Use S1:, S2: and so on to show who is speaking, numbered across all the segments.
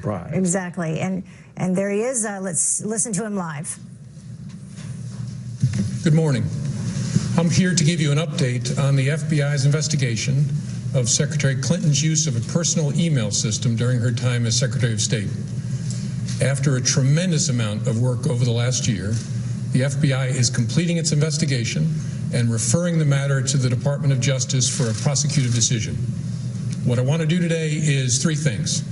S1: Right.
S2: Exactly. And there he is. Let's listen to him live.
S3: Good morning. I'm here to give you an update on the FBI's investigation of Secretary Clinton's use of a personal email system during her time as Secretary of State. After a tremendous amount of work over the last year, the FBI is completing its investigation and referring the matter to the Department of Justice for a prosecutive decision. What I want to do today is three things.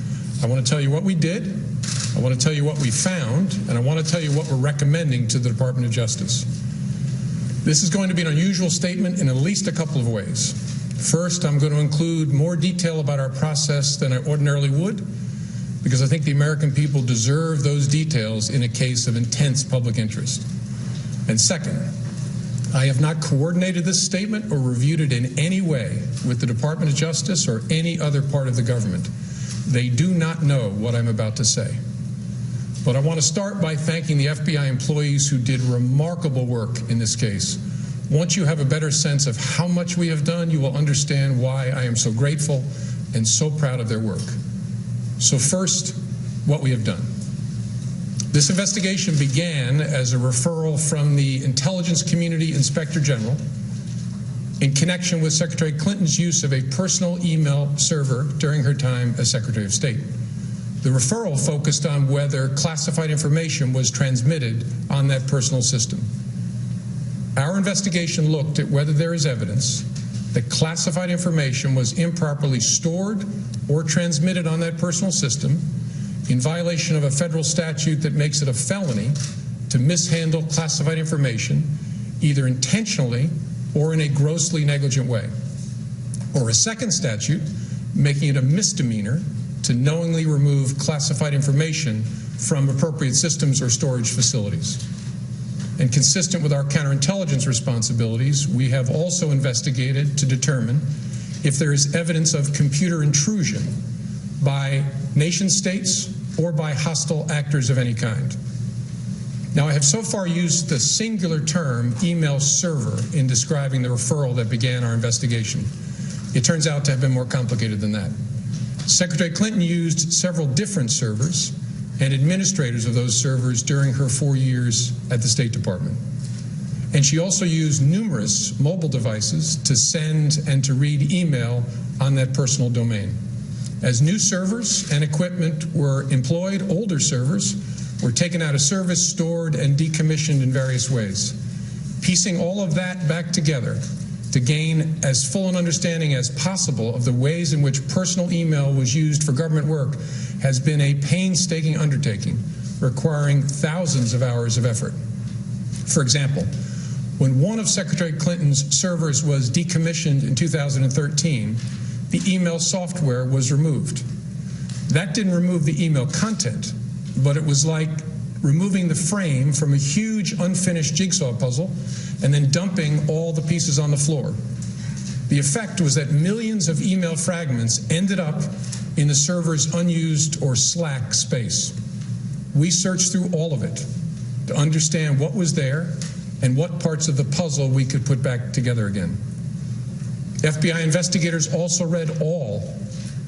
S3: I want to tell you what we did, I want to tell you what we found, and I want to tell you what we're recommending to the Department of Justice. This is going to be an unusual statement in at least a couple of ways. First, I'm going to include more detail about our process than I ordinarily would, because I think the American people deserve those details in a case of intense public interest. And second, I have not coordinated this statement or reviewed it in any way with the Department of Justice or any other part of the government. They do not know what I'm about to say. But I want to start by thanking the FBI employees who did remarkable work in this case. Once you have a better sense of how much we have done, you will understand why I am so grateful and so proud of their work. So first, what we have done. This investigation began as a referral from the Intelligence Community Inspector General in connection with Secretary Clinton's use of a personal email server during her time as Secretary of State. The referral focused on whether classified information was transmitted on that personal system. Our investigation looked at whether there is evidence that classified information was improperly stored or transmitted on that personal system in violation of a federal statute that makes it a felony to mishandle classified information, either intentionally or in a grossly negligent way, or a second statute making it a misdemeanor to knowingly remove classified information from appropriate systems or storage facilities. And consistent with our counterintelligence responsibilities, we have also investigated to determine if there is evidence of computer intrusion by nation states or by hostile actors of any kind. Now, I have so far used the singular term email server in describing the referral that began our investigation. It turns out to have been more complicated than that. Secretary Clinton used several different servers and administrators of those servers during her 4 years at the State Department. And she also used numerous mobile devices to send and to read email on that personal domain. As new servers and equipment were employed, older servers were taken out of service, stored, and decommissioned in various ways. Piecing all of that back together to gain as full an understanding as possible of the ways in which personal email was used for government work has been a painstaking undertaking, requiring thousands of hours of effort. For example, when one of Secretary Clinton's servers was decommissioned in 2013, the email software was removed. That didn't remove the email content, but it was like removing the frame from a huge unfinished jigsaw puzzle and then dumping all the pieces on the floor. The effect was that millions of email fragments ended up in the server's unused or slack space. We searched through all of it to understand what was there and what parts of the puzzle we could put back together again. FBI investigators also read all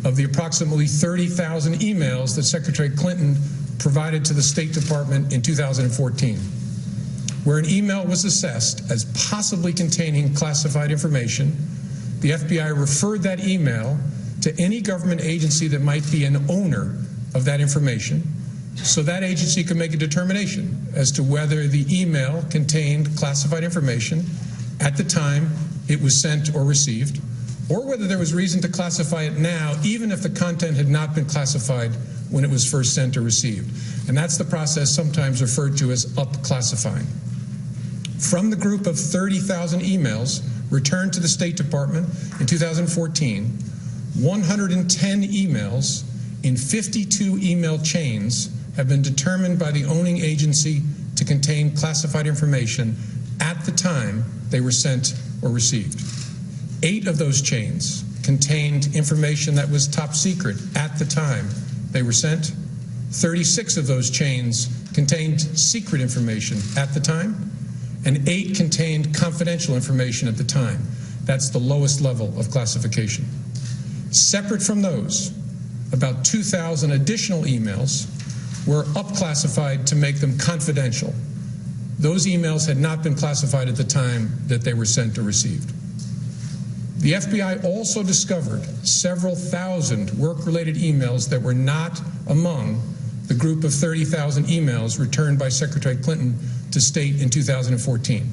S3: of the approximately 30,000 emails that Secretary Clinton provided to the State Department in 2014, where an email was assessed as possibly containing classified information. The FBI referred that email to any government agency that might be an owner of that information, so that agency could make a determination as to whether the email contained classified information at the time it was sent or received, or whether there was reason to classify it now, even if the content had not been classified when it was first sent or received. And that's the process sometimes referred to as up-classifying. From the group of 30,000 emails returned to the State Department in 2014, 110 emails in 52 email chains have been determined by the owning agency to contain classified information at the time they were sent or received. 8 of those chains contained information that was top secret at the time they were sent. 36 of those chains contained secret information at the time, and 8 contained confidential information at the time. That's the lowest level of classification. Separate from those, about 2,000 additional emails were up-classified to make them confidential. Those emails had not been classified at the time that they were sent or received. The FBI also discovered several thousand work-related emails that were not among the group of 30,000 emails returned by Secretary Clinton to state in 2014.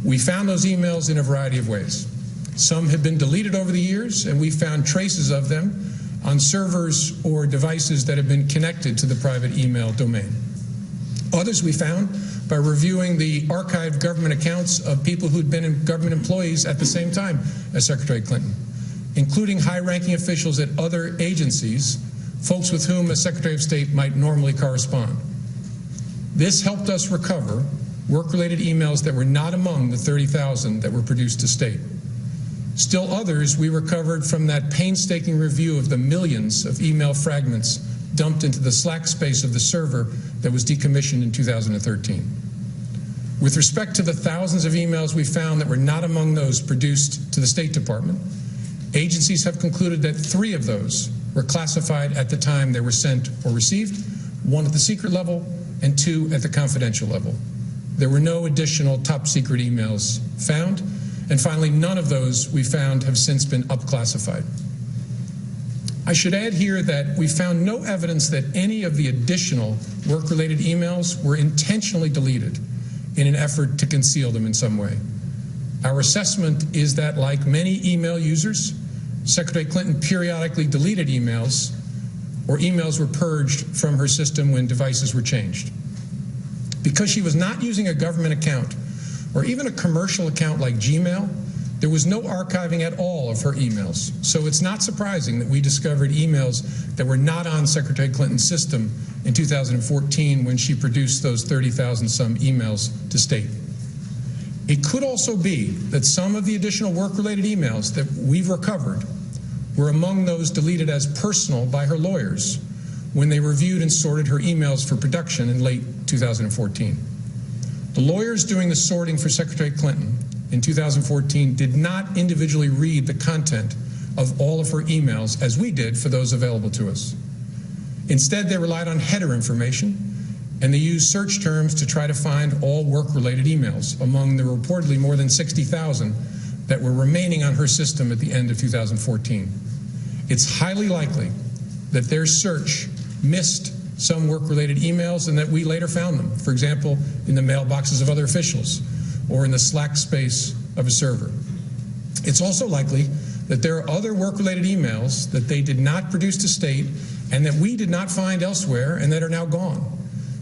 S3: We found those emails in a variety of ways. Some have been deleted over the years, and we found traces of them on servers or devices that have been connected to the private email domain. Others we found by reviewing the archived government accounts of people who'd been government employees at the same time as Secretary Clinton, including high-ranking officials at other agencies, folks with whom a Secretary of State might normally correspond. This helped us recover work-related emails that were not among the 30,000 that were produced to state. Still others we recovered from that painstaking review of the millions of email fragments dumped into the slack space of the server that was decommissioned in 2013. With respect to the thousands of emails we found that were not among those produced to the State Department, agencies have concluded that 3 of those were classified at the time they were sent or received, 1 at the secret level and 2 at the confidential level. There were no additional top-secret emails found, and finally, none of those we found have since been up-classified. I should add here that we found no evidence that any of the additional work-related emails were intentionally deleted in an effort to conceal them in some way. Our assessment is that, like many email users, Secretary Clinton periodically deleted emails, or emails were purged from her system when devices were changed. Because she was not using a government account or even a commercial account like Gmail, there was no archiving at all of her emails. So it's not surprising that we discovered emails that were not on Secretary Clinton's system in 2014 when she produced those 30,000 some emails to state. It could also be that some of the additional work-related emails that we've recovered were among those deleted as personal by her lawyers when they reviewed and sorted her emails for production in late 2014. The lawyers doing the sorting for Secretary Clinton in 2014 did not individually read the content of all of her emails as we did for those available to us. Instead, they relied on header information, and they used search terms to try to find all work-related emails among the reportedly more than 60,000 that were remaining on her system at the end of 2014. It's highly likely that their search missed some work-related emails and that we later found them, for example, in the mailboxes of other officials or in the slack space of a server. It's also likely that there are other work-related emails that they did not produce to state and that we did not find elsewhere and that are now gone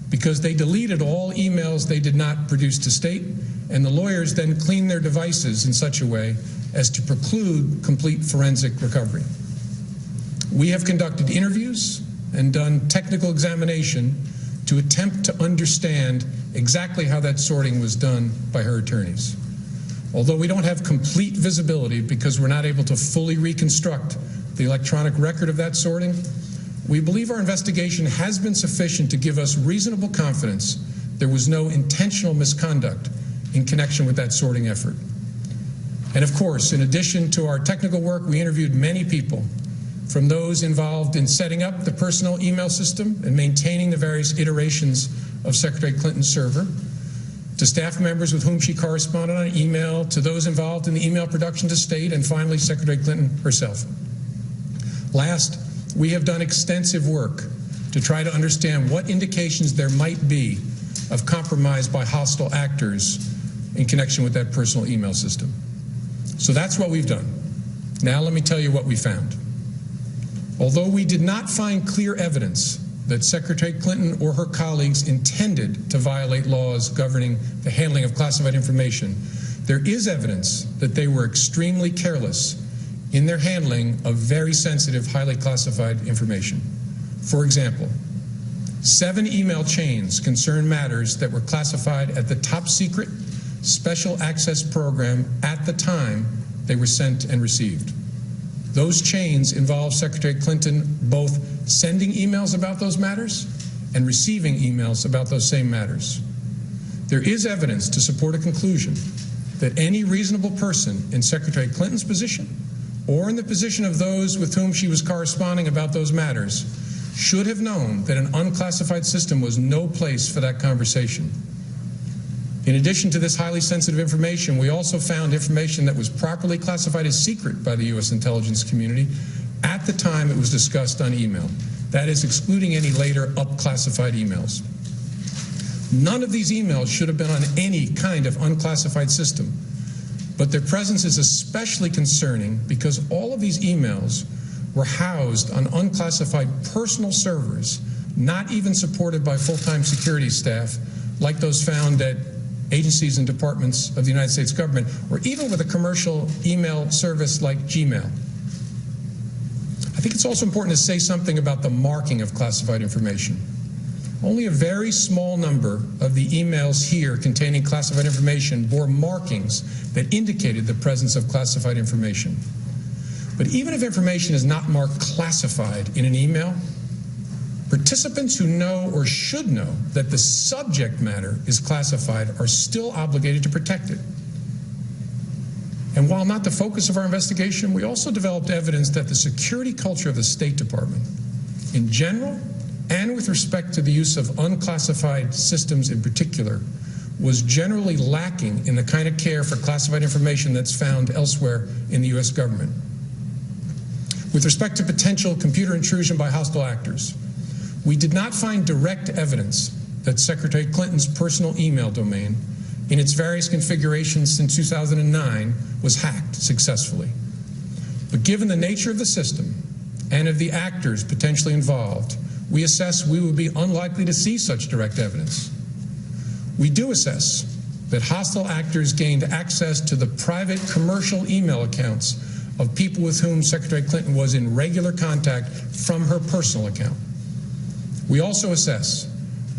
S3: because they deleted all emails they did not produce to state, and the lawyers then cleaned their devices in such a way as to preclude complete forensic recovery. We have conducted interviews and done technical examination to attempt to understand exactly how that sorting was done by her attorneys. Although we don't have complete visibility because we're not able to fully reconstruct the electronic record of that sorting, we believe our investigation has been sufficient to give us reasonable confidence there was no intentional misconduct in connection with that sorting effort. And of course, in addition to our technical work, we interviewed many people, from those involved in setting up the personal email system and maintaining the various iterations of Secretary Clinton's server, to staff members with whom she corresponded on email, to those involved in the email production to state, and finally Secretary Clinton herself. Last, we have done extensive work to try to understand what indications there might be of compromise by hostile actors in connection with that personal email system. So that's what we've done. Now let me tell you what we found. Although we did not find clear evidence that Secretary Clinton or her colleagues intended to violate laws governing the handling of classified information, there is evidence that they were extremely careless in their handling of very sensitive, highly classified information. For example, 7 email chains concern matters that were classified at the top secret special access program at the time they were sent and received. Those chains involve Secretary Clinton both sending emails about those matters and receiving emails about those same matters. There is evidence to support a conclusion that any reasonable person in Secretary Clinton's position or in the position of those with whom she was corresponding about those matters, should have known that an unclassified system was no place for that conversation. In addition to this highly sensitive information, we also found information that was properly classified as secret by the U.S. intelligence community at the time it was discussed on email. That is, excluding any later up-classified emails. None of these emails should have been on any kind of unclassified system, but their presence is especially concerning because all of these emails were housed on unclassified personal servers, not even supported by full-time security staff like those found at agencies and departments of the United States government, or even with a commercial email service like Gmail. I think it's also important to say something about the marking of classified information. Only a very small number of the emails here containing classified information bore markings that indicated the presence of classified information. But even if information is not marked classified in an email, participants who know or should know that the subject matter is classified are still obligated to protect it. And while not the focus of our investigation, we also developed evidence that the security culture of the State Department, in general, and with respect to the use of unclassified systems in particular, was generally lacking in the kind of care for classified information that's found elsewhere in the U.S. government. With respect to potential computer intrusion by hostile actors, we did not find direct evidence that Secretary Clinton's personal email domain, in its various configurations since 2009, was hacked successfully. But given the nature of the system and of the actors potentially involved, we assess we would be unlikely to see such direct evidence. We do assess that hostile actors gained access to the private commercial email accounts of people with whom Secretary Clinton was in regular contact from her personal account. We also assess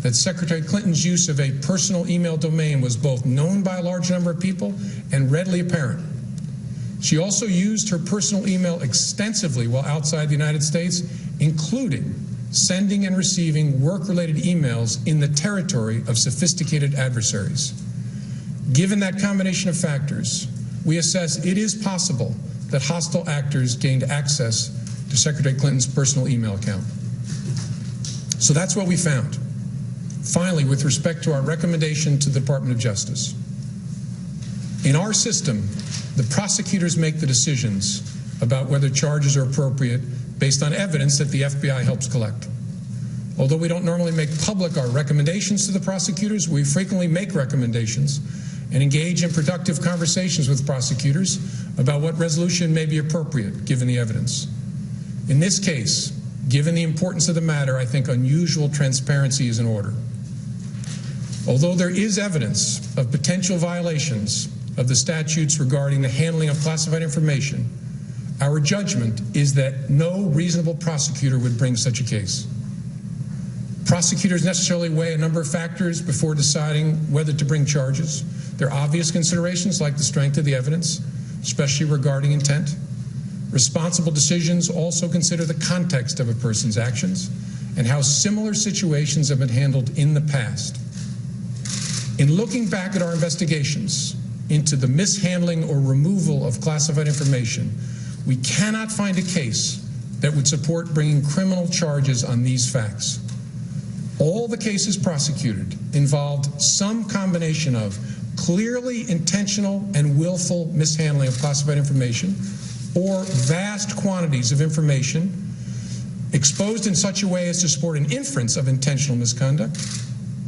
S3: that Secretary Clinton's use of a personal email domain was both known by a large number of people and readily apparent. She also used her personal email extensively while outside the United States, including sending and receiving work-related emails in the territory of sophisticated adversaries. Given that combination of factors, we assess it is possible that hostile actors gained access to Secretary Clinton's personal email account. So that's what we found. Finally, with respect to our recommendation to the Department of Justice. In our system, the prosecutors make the decisions about whether charges are appropriate based on evidence that the FBI helps collect. Although we don't normally make public our recommendations to the prosecutors, we frequently make recommendations and engage in productive conversations with prosecutors about what resolution may be appropriate given the evidence. In this case, given the importance of the matter, I think unusual transparency is in order. Although there is evidence of potential violations of the statutes regarding the handling of classified information, our judgment is that no reasonable prosecutor would bring such a case. Prosecutors necessarily weigh a number of factors before deciding whether to bring charges. There are obvious considerations like the strength of the evidence, especially regarding intent. Responsible decisions also consider the context of a person's actions and how similar situations have been handled in the past. In looking back at our investigations into the mishandling or removal of classified information, we cannot find a case that would support bringing criminal charges on these facts. All the cases prosecuted involved some combination of clearly intentional and willful mishandling of classified information or vast quantities of information exposed in such a way as to support an inference of intentional misconduct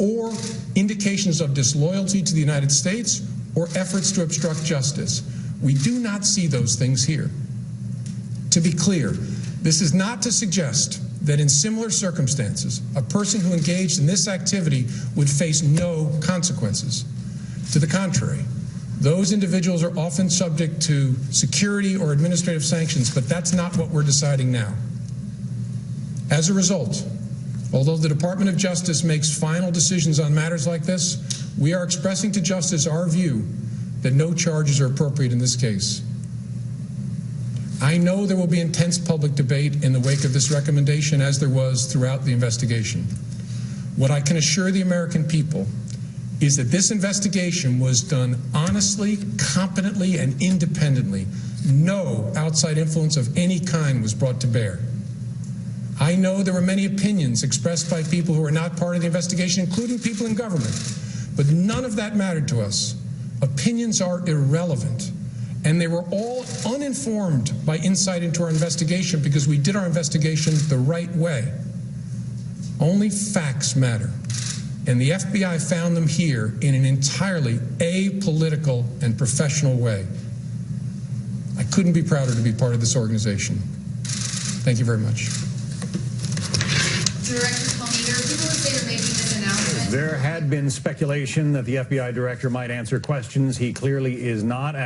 S3: or indications of disloyalty to the United States or efforts to obstruct justice. We do not see those things here. To be clear, this is not to suggest that in similar circumstances, a person who engaged in this activity would face no consequences. To the contrary, those individuals are often subject to security or administrative sanctions, but that's not what we're deciding now. As a result, although the Department of Justice makes final decisions on matters like this, we are expressing to Justice our view that no charges are appropriate in this case. I know there will be intense public debate in the wake of this recommendation, as there was throughout the investigation. What I can assure the American people is that this investigation was done honestly, competently, and independently, no outside influence of any kind was brought to bear. I know there were many opinions expressed by people who are not part of the investigation, including people in government, but none of that mattered to us. Opinions are irrelevant, and they were all uninformed by insight into our investigation because we did our investigation the right way. Only facts matter, and the FBI found them here in an entirely apolitical and professional way. I couldn't be prouder to be part of this organization. Thank you very much.
S1: Director Comey, there are people who say you're making this announcement.
S4: There had been speculation that the FBI director might answer questions. He clearly is not.